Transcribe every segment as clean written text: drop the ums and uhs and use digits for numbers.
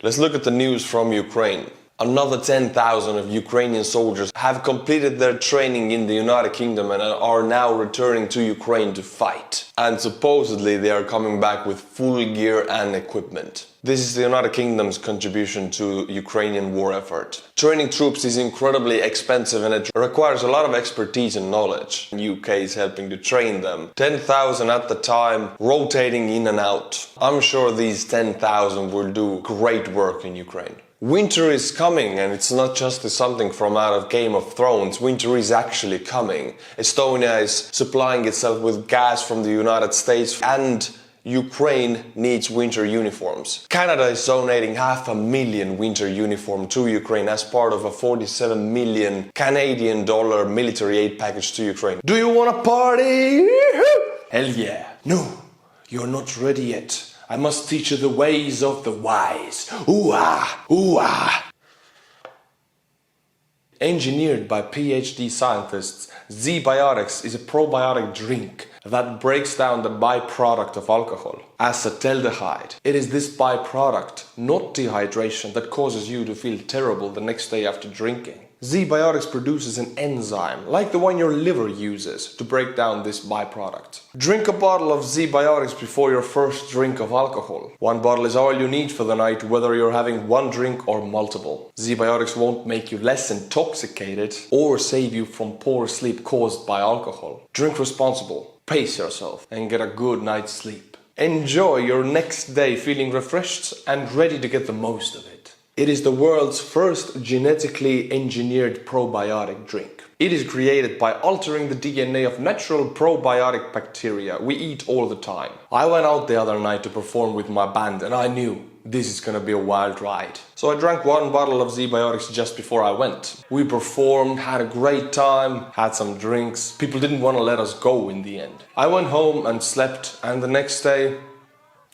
Let's look at the news from Ukraine. Another 10,000 of Ukrainian soldiers have completed their training in the United Kingdom and are now returning to Ukraine to fight. And supposedly they are coming back with full gear and equipment. This is the United Kingdom's contribution to Ukrainian war effort. Training troops is incredibly expensive and it requires a lot of expertise and knowledge. The UK is helping to train them. 10,000 at the time, rotating in and out. I'm sure these 10,000 will do great work in Ukraine. Winter is coming, and it's not just something from out of Game of Thrones. Winter is actually coming. Estonia is supplying itself with gas from the United States, and Ukraine needs winter uniforms. Canada is donating 500,000 winter uniforms to Ukraine as part of a 47 million Canadian dollar military aid package to Ukraine. Do you want to party? Hell yeah. No, you're not ready yet. I must teach you the ways of the wise. Ooh-ah, ooh-ah. Engineered by PhD scientists, Z-Biotics is a probiotic drink that breaks down the byproduct of alcohol, acetaldehyde. It is this byproduct, not dehydration, that causes you to feel terrible the next day after drinking. Z-Biotics produces an enzyme, like the one your liver uses, to break down this byproduct. Drink a bottle of Z-Biotics before your first drink of alcohol. One bottle is all you need for the night, whether you're having one drink or multiple. Z-Biotics won't make you less intoxicated or save you from poor sleep caused by alcohol. Drink responsible, pace yourself, and get a good night's sleep. Enjoy your next day feeling refreshed and ready to get the most of it. It is the world's first genetically engineered probiotic drink. It is created by altering the DNA of natural probiotic bacteria we eat all the time. I went out the other night to perform with my band and I knew this is gonna be a wild ride. So I drank one bottle of Z-Biotics just before I went. We performed, had a great time, had some drinks. People didn't want to let us go in the end. I went home and slept, and the next day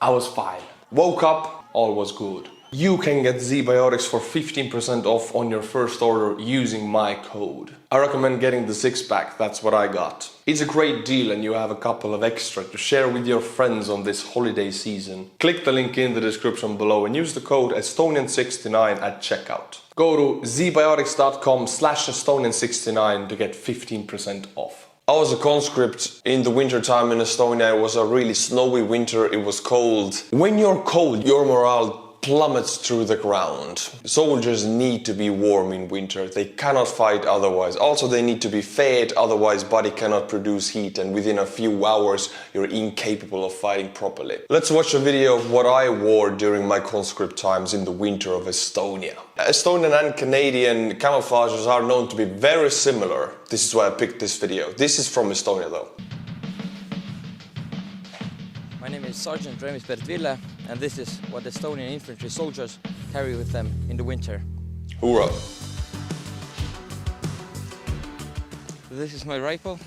I was fine. Woke up, all was good. You can get Z-Biotics for 15% off on your first order using my code. I recommend getting the 6-pack, that's what I got. It's a great deal and you have a couple of extra to share with your friends on this holiday season. Click the link in the description below and use the code Estonian69 at checkout. Go to zbiotics.com/Estonian69 to get 15% off. I was a conscript in the winter time in Estonia. It was a really snowy winter, it was cold. When you're cold, your morale plummets through the ground. Soldiers need to be warm in winter. They cannot fight otherwise. Also, they need to be fed, otherwise body cannot produce heat, and within a few hours you're incapable of fighting properly. Let's watch a video of what I wore during my conscript times in the winter of Estonia. Estonian and Canadian camouflages are known to be very similar. This is why I picked this video. This is from Estonia though. My name is Sergeant Rehi, and this is what Estonian infantry soldiers carry with them in the winter. Hoorah! This is my rifle.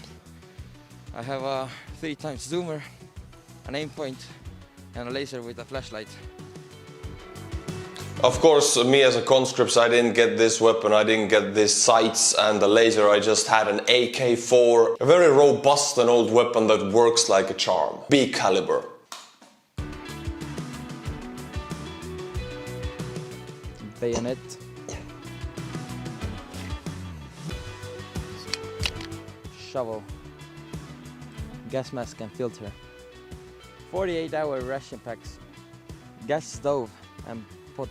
I have a 3x zoomer, an aim point, and a laser with a flashlight. Of course, me as a conscript, I didn't get this weapon, I didn't get this sights and the laser, I just had an AK-4, a very robust and old weapon that works like a charm. Big caliber. Bayonet. Shovel. Gas mask and filter. 48-hour ration packs. Gas stove and pot.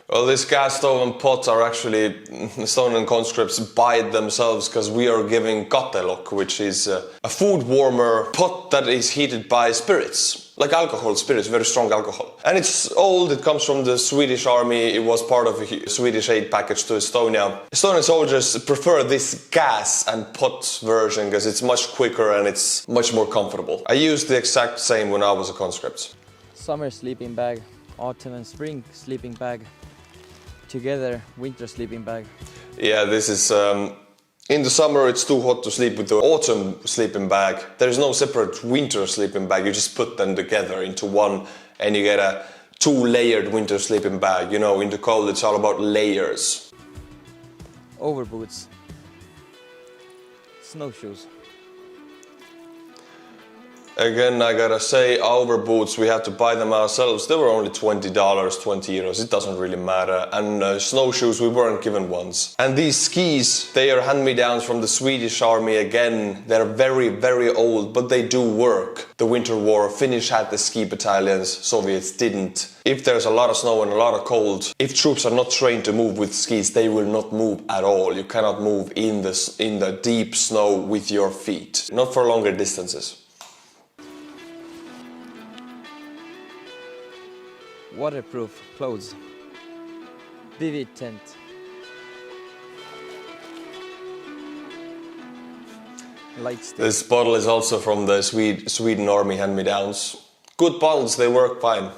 Well, this gas stove and pots are actually Estonian conscripts buy it themselves because we are giving katelok, which is a food warmer pot that is heated by spirits, like alcohol, spirits, very strong alcohol. And it's old, it comes from the Swedish army, it was part of a Swedish aid package to Estonia. Estonian soldiers prefer this gas and pot version because it's much quicker and it's much more comfortable. I used the exact same when I was a conscript. Summer sleeping bag, autumn and spring sleeping bag. Together, winter sleeping bag. Yeah, this is in the summer it's too hot to sleep with the autumn sleeping bag. There is no separate winter sleeping bag, you just put them together into one and you get a 2-layered winter sleeping bag. You know, in the cold it's all about layers. Overboots. Snowshoes. Again, I gotta say, our boots, we had to buy them ourselves. They were only $20, 20 euros. It doesn't really matter. And snowshoes, we weren't given ones. And these skis, they are hand-me-downs from the Swedish army again. They're very, very old, but they do work. The Winter War, Finnish had the ski battalions, Soviets didn't. If there's a lot of snow and a lot of cold, if troops are not trained to move with skis, they will not move at all. You cannot move in the deep snow with your feet. Not for longer distances. Waterproof clothes. Vivid tent. Light stick. This bottle is also from the Sweden Army hand-me-downs. Good bottles, they work fine.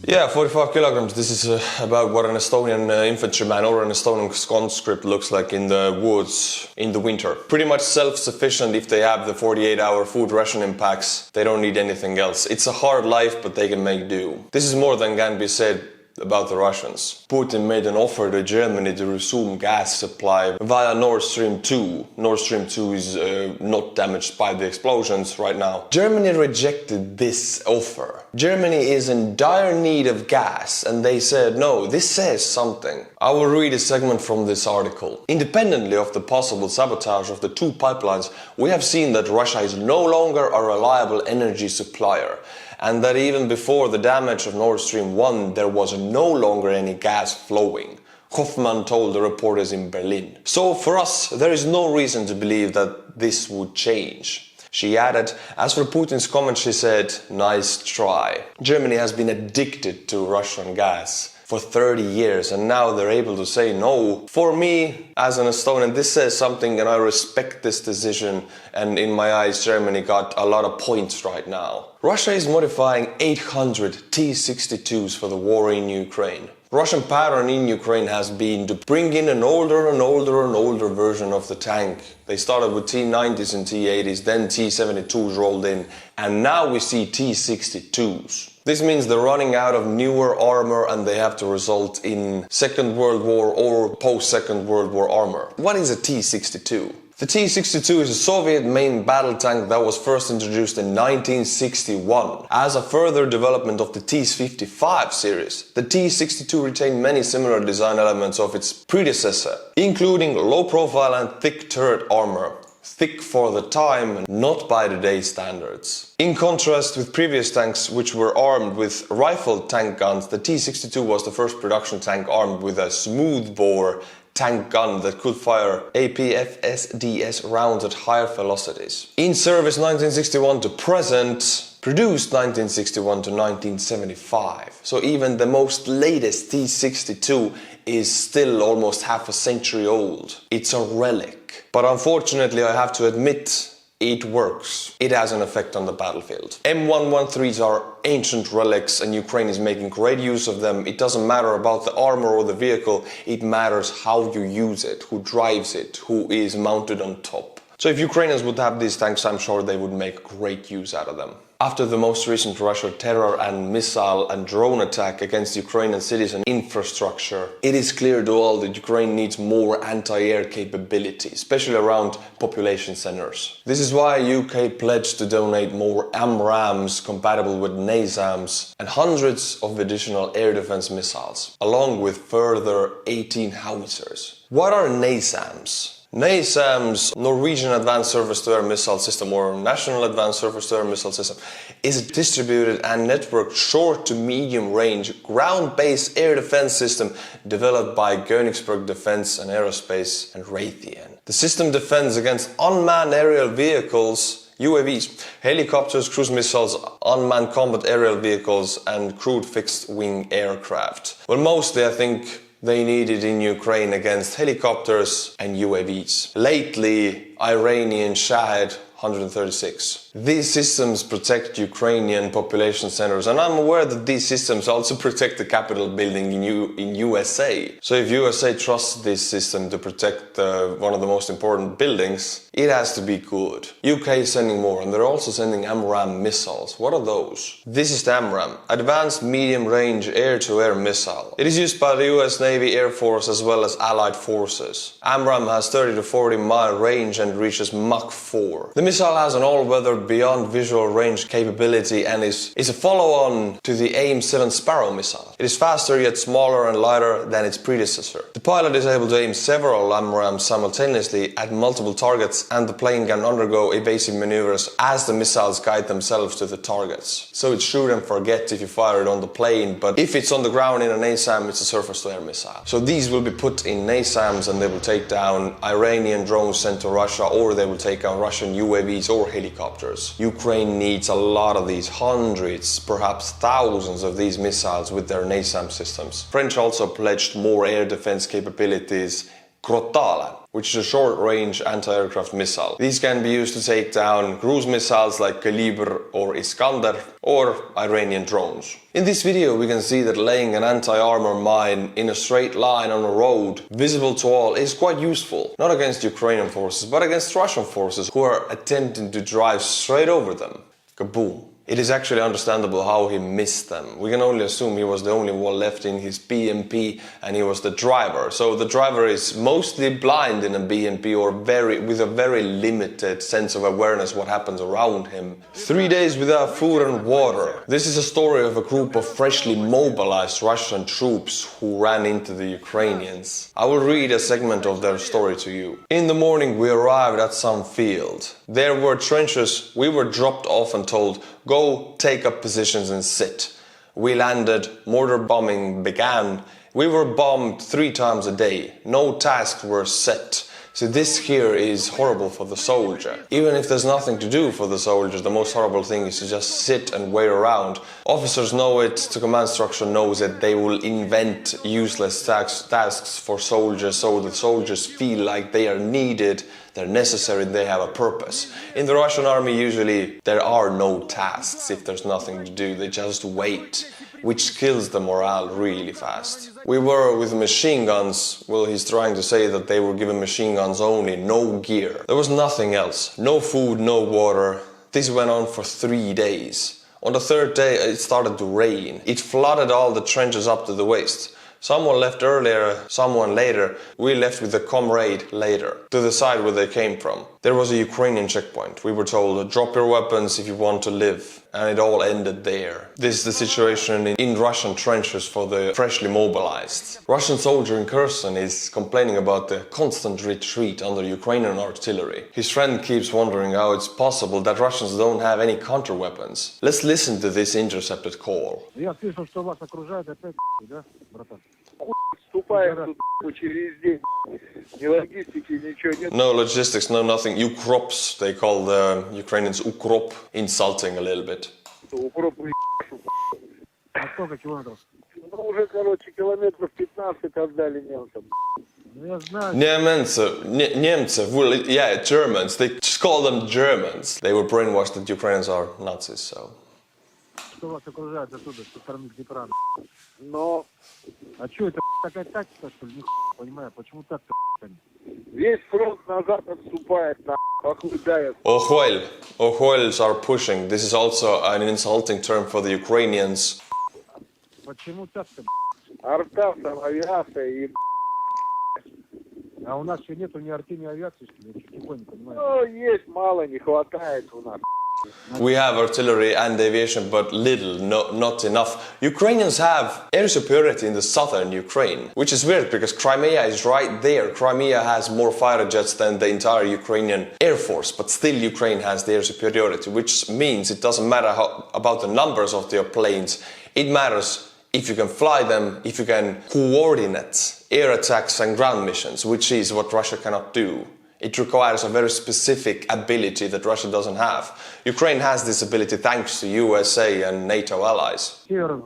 Yeah, 45 kilograms. This is about what an Estonian infantryman or an Estonian conscript looks like in the woods in the winter. Pretty much self-sufficient if they have the 48-hour food rationing packs. They don't need anything else. It's a hard life, but they can make do. This is more than can be said about the Russians. Putin made an offer to Germany to resume gas supply via Nord Stream 2. Nord Stream 2 is not damaged by the explosions right now. Germany rejected this offer. Germany is in dire need of gas, and they said, no, this says something. I will read a segment from this article. Independently of the possible sabotage of the two pipelines, we have seen that Russia is no longer a reliable energy supplier, and that even before the damage of Nord Stream 1, there was no longer any gas flowing. Hoffman told the reporters in Berlin. So for us, there is no reason to believe that this would change. She added, as for Putin's comment, she said, nice try. Germany has been addicted to Russian gas for 30 years, and now they're able to say no. For me, as an Estonian, this says something, and I respect this decision, and in my eyes, Germany got a lot of points right now. Russia is modifying 800 T-62s for the war in Ukraine. Russian pattern in Ukraine has been to bring in an older and older and older version of the tank. They started with T-90s and T-80s, then T-72s rolled in, and now we see T-62s. This means they're running out of newer armor and they have to result in Second World War or post-Second World War armor. What is a T-62? The T-62 is a Soviet main battle tank that was first introduced in 1961. As a further development of the T-55 series, the T-62 retained many similar design elements of its predecessor, including low profile and thick turret armor. Thick for the time and not by today's standards. In contrast with previous tanks which were armed with rifled tank guns, the T-62 was the first production tank armed with a smoothbore tank gun that could fire APFSDS rounds at higher velocities. In service 1961 to present, produced 1961 to 1975. So even the most latest T-62 is still almost half a century old. It's a relic. But unfortunately, I have to admit, it works. It has an effect on the battlefield. M113s are ancient relics and Ukraine is making great use of them. It doesn't matter about the armor or the vehicle, it matters how you use it, who drives it, who is mounted on top. So if Ukrainians would have these tanks, I'm sure they would make great use out of them. After the most recent Russian terror and missile and drone attack against Ukrainian cities and infrastructure, it is clear to all that Ukraine needs more anti-air capability, especially around population centers. This is why UK pledged to donate more AMRAAMs compatible with NASAMS and hundreds of additional air defense missiles, along with further 18 howitzers. What are NASAMS? NASAMS, Norwegian Advanced Surface-to-Air Missile System, or National Advanced Surface-to-Air Missile System, is a distributed and networked short to medium range ground-based air defense system developed by Königsberg Defense and Aerospace and Raytheon. The system defends against unmanned aerial vehicles, UAVs, helicopters, cruise missiles, unmanned combat aerial vehicles, and crewed fixed-wing aircraft. Well, mostly I think they need it in Ukraine against helicopters and UAVs. Lately, Iranian Shahed 136. These systems protect Ukrainian population centers, and I'm aware that these systems also protect the Capitol building in USA. So if USA trusts this system to protect one of the most important buildings, it has to be good. UK is sending more, and they're also sending AMRAAM missiles. What are those? This is the AMRAAM, Advanced Medium Range Air-to-Air Missile. It is used by the US Navy, Air Force as well as Allied forces. AMRAAM has 30 to 40 mile range and reaches Mach 4. The missile has an all-weather beyond visual range capability and is a follow-on to the AIM-7 Sparrow missile. It is faster yet smaller and lighter than its predecessor. The pilot is able to aim several AMRAAMs simultaneously at multiple targets, and the plane can undergo evasive maneuvers as the missiles guide themselves to the targets. So it's shoot and forget if you fire it on the plane, but if it's on the ground in an ASAM, it's a surface-to-air missile. So these will be put in ASAMs and they will take down Iranian drones sent to Russia, or they will take down Russian UAVs or helicopters. Ukraine needs a lot of these, hundreds, perhaps thousands of these missiles with their NASAM systems. French also pledged more air defense capabilities, Crotale, which is a short-range anti-aircraft missile. These can be used to take down cruise missiles like Kalibr or Iskander, or Iranian drones. In this video we can see that laying an anti-armor mine in a straight line on a road, visible to all, is quite useful. Not against Ukrainian forces, but against Russian forces who are attempting to drive straight over them. Kaboom. It is actually understandable how he missed them. We can only assume he was the only one left in his BMP and he was the driver. So the driver is mostly blind in a BMP, or with a very limited sense of awareness what happens around him. 3 days without food and water. This is a story of a group of freshly mobilized Russian troops who ran into the Ukrainians. I will read a segment of their story to you. In the morning we arrived at some field. There were trenches. We were dropped off and told, go take up positions and sit. We landed, mortar bombing began. We were bombed 3 times a day. No tasks were set. So this here is horrible for the soldier. Even if there's nothing to do for the soldiers, the most horrible thing is to just sit and wait around. Officers know it, the command structure knows it. They will invent useless tasks for soldiers so the soldiers feel like they are needed, they're necessary, they have a purpose. In the Russian army usually there are no tasks if there's nothing to do, they just wait, which kills the morale really fast. We were with machine guns. Well, he's trying to say that they were given machine guns only, no gear. There was nothing else, no food, no water. This went on for 3 days. On the 3rd day it started to rain. It flooded all the trenches up to the waist. Someone left earlier, someone later. We left with a comrade later, to the side where they came from. There was a Ukrainian checkpoint. We were told, drop your weapons if you want to live. And it all ended there. This is the situation in Russian trenches for the freshly mobilized. Russian soldier in Kherson is complaining about the constant retreat under Ukrainian artillery. His friend keeps wondering how it's possible that Russians don't have any counter weapons. Let's listen to this intercepted call. No logistics, no nothing. Ukrops, they call the Ukrainians ukrop, insulting a little bit. Well, yeah, Germans. They just call them Germans. They were brainwashed that Ukrainians are Nazis, so. Но... А что, это такая тактика, что ли? Не понимаю, почему так-то? Весь фронт назад отступает, охлаждает. Ohoils are pushing. This is also an insulting term for the Ukrainians. Почему так-то? Арта, там авиация и... А у нас что, нету ни арты, ни авиации, что ли? Я тихо не понимаю. Ну, есть мало, не хватает у нас. We have artillery and aviation, but little, not enough. Ukrainians have air superiority in the southern Ukraine, which is weird because Crimea is right there. Crimea has more fighter jets than the entire Ukrainian Air Force, but still Ukraine has the air superiority, which means it doesn't matter about the numbers of their planes. It matters if you can fly them, if you can coordinate air attacks and ground missions, which is what Russia cannot do. It requires a very specific ability that Russia doesn't have. Ukraine has this ability thanks to USA and NATO allies. Ну,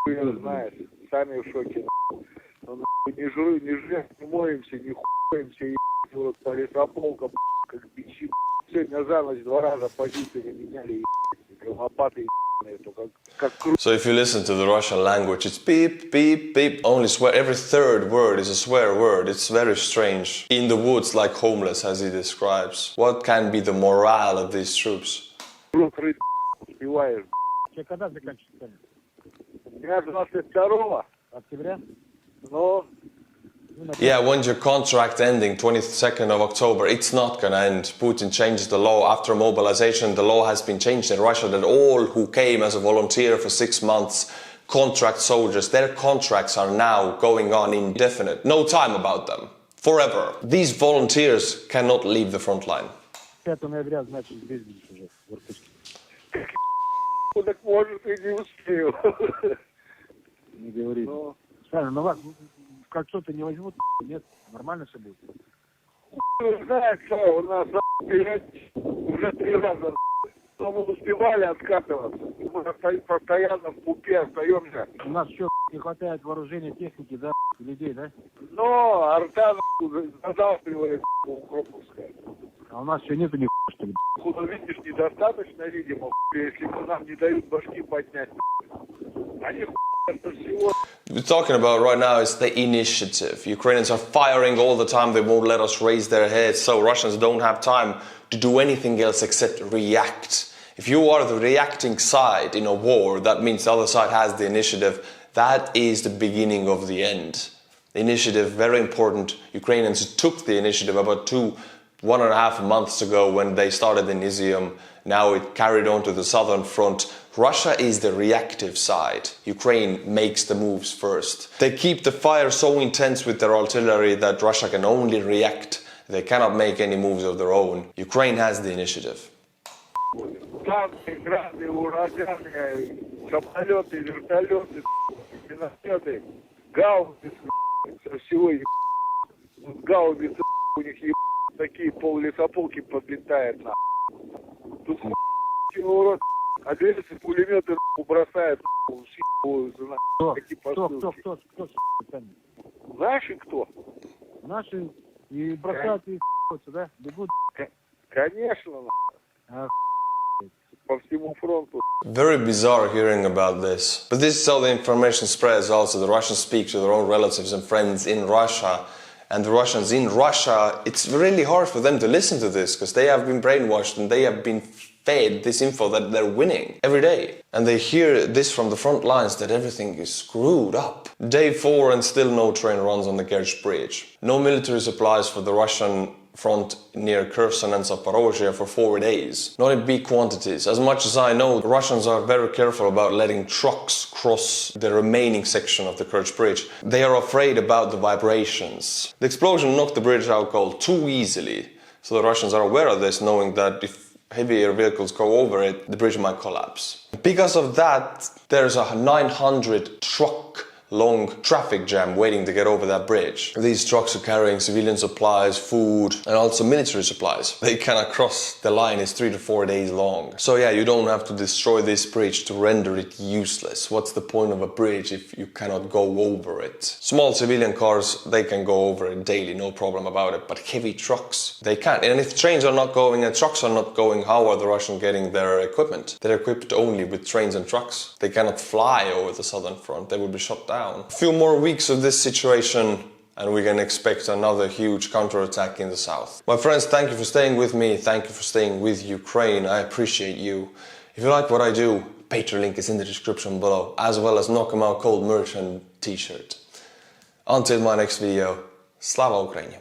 ты знаешь, сами в шоке. Ну, нахуй, не жрем, не моемся, не хуемся, ебать, вот по лесополкам, как бичи. Сегодня за ночь 2 раза позиции меняли, ебать, лопаты, ебаные, только как круто. So if you listen to the Russian language, it's beep, beep, beep. Only swear. Every third word is a swear word. It's very strange. In the woods, like homeless, as he describes. What can be the morale of these troops? Рот рыть, успеваешь. Тебе когда заканчивается? У меня 22 Октября? но Yeah, when's your contract ending? 22nd of October. It's not gonna end. Putin changed the law. After mobilization, the law has been changed in Russia that all who came as a volunteer for 6 months, contract soldiers, their contracts are now going on indefinite. No time about them. Forever. These volunteers cannot leave the front line. 5 ноября, значит, здесь будешь уже, в Иркутске. так может и не успел. Не говори. Ну, Правильно, но вас в кольцо-то не возьмут, нет? Нормально все будет? знаешь что, у нас уже 3 раза, но мы успевали откатываться. Мы постоянно в пупе остаемся. У нас еще не хватает вооружения, техники, да, людей, да? Но арта задавливает Укроповская. А у нас еще нету ни что ли? Куда видишь, недостаточно, видимо, если нам не дают башки поднять. Они это всего. We're talking about right now is the initiative. Ukrainians are firing all the time. They won't let us raise their heads. So Russians don't have time to do anything else except react. If you are the reacting side in a war, that means the other side has the initiative. That is the beginning of the end. The initiative, very important. Ukrainians took the initiative about 1.5 months ago when they started in Izium. Now it carried on to the southern front. Russia is the reactive side. Ukraine makes the moves first. They keep the fire so intense with their artillery that Russia can only react. They cannot make any moves of their own. Ukraine has the initiative. Танки, грады, ураганы, самолеты, вертолеты, минометы, гаубицы, со всего гаубицы у них такие пол-лесополки подлетают на. Тут урод, а двери пулеметы бросают, такие посылки. Кто сами? Наши кто? Наши и бросают и да? Бегут. Конечно, по всему фронту. Very bizarre hearing about this. But this is how the information spreads also. The Russians speak to their own relatives and friends in Russia. And the Russians in Russia, it's really hard for them to listen to this because they have been brainwashed and they have been fed this info that they're winning every day. And they hear this from the front lines that everything is screwed up. Day 4 and still no train runs on the Kerch Bridge. No military supplies for the Russian front near Kherson and Zaporozhye for 4 days. Not in big quantities. As much as I know, the Russians are very careful about letting trucks cross the remaining section of the Kerch Bridge. They are afraid about the vibrations. The explosion knocked the bridge out cold too easily. So the Russians are aware of this, knowing that if heavier vehicles go over it, the bridge might collapse. Because of that, there's a 900 truck long traffic jam waiting to get over that bridge. These trucks are carrying civilian supplies, food, and also military supplies. They cannot cross the line. It's 3 to 4 days long. So yeah, you don't have to destroy this bridge to render it useless. What's the point of a bridge if you cannot go over it? Small civilian cars, they can go over it daily, no problem about it. But heavy trucks, they can't. And if trains are not going and trucks are not going, how are the Russians getting their equipment? They're equipped only with trains and trucks. They cannot fly over the southern front. They will be shot down. A few more weeks of this situation and we can expect another huge counterattack in the south. My friends, thank you for staying with me. Thank you for staying with Ukraine. I appreciate you. If you like what I do, Patreon link is in the description below, as well as Knock 'em Out Cold merch and t-shirt. Until my next video, Slava Ukraini!